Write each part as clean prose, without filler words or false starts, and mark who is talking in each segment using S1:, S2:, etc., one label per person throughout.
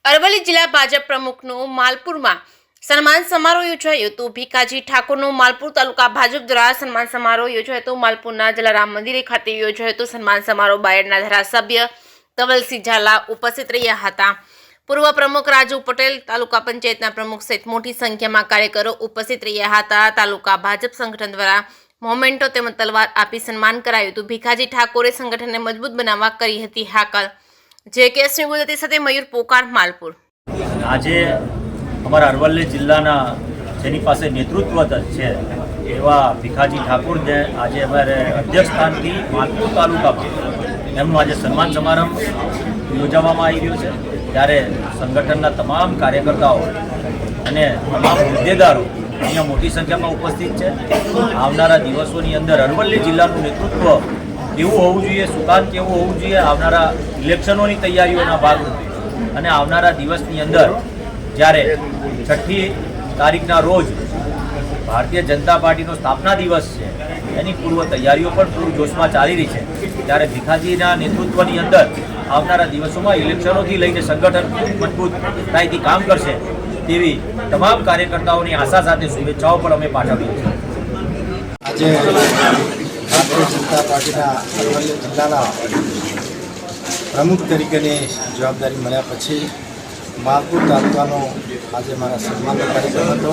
S1: અરવલ્લી જિલ્લા ભાજપ પ્રમુખનું માલપુરમાં સન્માન સમારોહ યોજાયો હતો। ભીખાજી ઠાકોરનું માલપુર તાલુકા ભાજપ દ્વારા સન્માન સમારોહ યોજાયો હતો। માલપુરના જલારામ મંદિરે ખાતે યોજાયો હતો સન્માન સમારોહ। બાયડના ધારાસભ્ય ધવલસિંહ ઝાલા ઉપસ્થિત રહ્યા હતા। પૂર્વ પ્રમુખ રાજુ પટેલ, તાલુકા પંચાયતના પ્રમુખ સહિત મોટી સંખ્યામાં કાર્યકરો ઉપસ્થિત રહ્યા હતા। તાલુકા ભાજપ સંગઠન દ્વારા મોમેન્ટો તેમજ તલવાર આપી સન્માન કરાયું હતું। ભીખાજી ઠાકોરે સંગઠનને મજબૂત બનાવવા કરી હતી હાકલ। JKS ગુજરાતી સાથે મયુર પોકાર, માલપુર।
S2: આજે અમારા અરવલ્લી જિલ્લાના જેની પાસે નેતૃત્વ છે એવા ભીખાજી ઠાકોરને આજે અમારે અધ્યક્ષ સ્થાનથી માલપુર તાલુકામાં એમનું આજે સન્માન સમારંભ યોજવામાં આવી રહ્યો છે। ત્યારે સંગઠનના તમામ કાર્યકર્તાઓ અને તમામ હોદ્દેદારો અહીંયા મોટી સંખ્યામાં ઉપસ્થિત છે। આવનારા દિવસોની અંદર અરવલ્લી જિલ્લાનું નેતૃત્વ કેવું હોવું જોઈએ, સુકાન કેવું હોવું જોઈએ, આવનારા ઇલેક્શનોની તૈયારીઓના ભાગરૂપે અને આવનારા દિવસની અંદર જ્યારે 6મી તારીખના રોજ ભારતીય જનતા પાર્ટીનો સ્થાપના દિવસ છે એની પૂર્વ તૈયારીઓ પણ પૂરજોશમાં ચાલી રહી છે। ત્યારે ભીખાજીના નેતૃત્વની અંદર આવનારા દિવસોમાં ઇલેક્શનોથી લઈને સંગઠન મજબૂતાઈથી કામ કરશે તેવી તમામ કાર્યકર્તાઓની આશા સાથે શુભેચ્છાઓ પણ અમે પાઠવીએ છીએ।
S3: આજે ભારતીય જનતા પાર્ટીના અરવલ્લી જિલ્લાના પ્રમુખ તરીકેની જવાબદારી મળ્યા પછી માલપુર તાલુકાનો આજે મારા સન્માનનો કાર્યક્રમ હતો।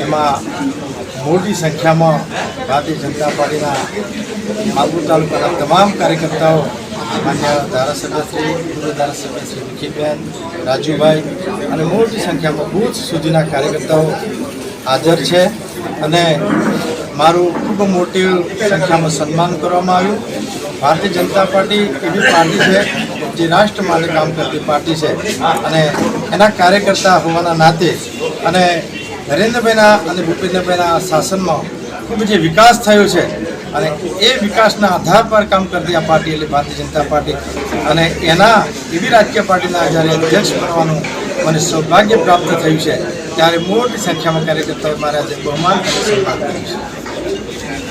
S3: એમાં મોટી સંખ્યામાં ભારતીય જનતા પાર્ટીના માલપુર તાલુકાના તમામ કાર્યકર્તાઓ, માન્ય ધારાસભ્યશ્રી, પૂર્વ ધારાસભ્યશ્રી વિખીબેન, રાજુભાઈ અને મોટી સંખ્યામાં બૂથ સુધીના કાર્યકર્તાઓ હાજર છે અને મારું ખૂબ મોટી સંખ્યામાં સન્માન કરવામાં આવ્યું। ભારતીય જનતા પાર્ટી એવી પાર્ટી છે જે રાષ્ટ્ર માટે કામ કરતી પાર્ટી છે અને એના કાર્યકર્તા હોવાના નાતે અને નરેન્દ્રભાઈના અને ભૂપેન્દ્રભાઈના શાસનમાં ખૂબ જે વિકાસ થયો છે અને એ વિકાસના આધાર પર કામ કરતી આ પાર્ટી એટલે ભારતીય જનતા પાર્ટી અને એના એવી રાજકીય પાર્ટીના જ્યારે અધ્યક્ષ બનવાનું મને સૌભાગ્ય પ્રાપ્ત થયું છે ત્યારે મોટી સંખ્યામાં કાર્યકર્તાઓ મારા આજે બહુમાન અને સન્માન કર્યું છે।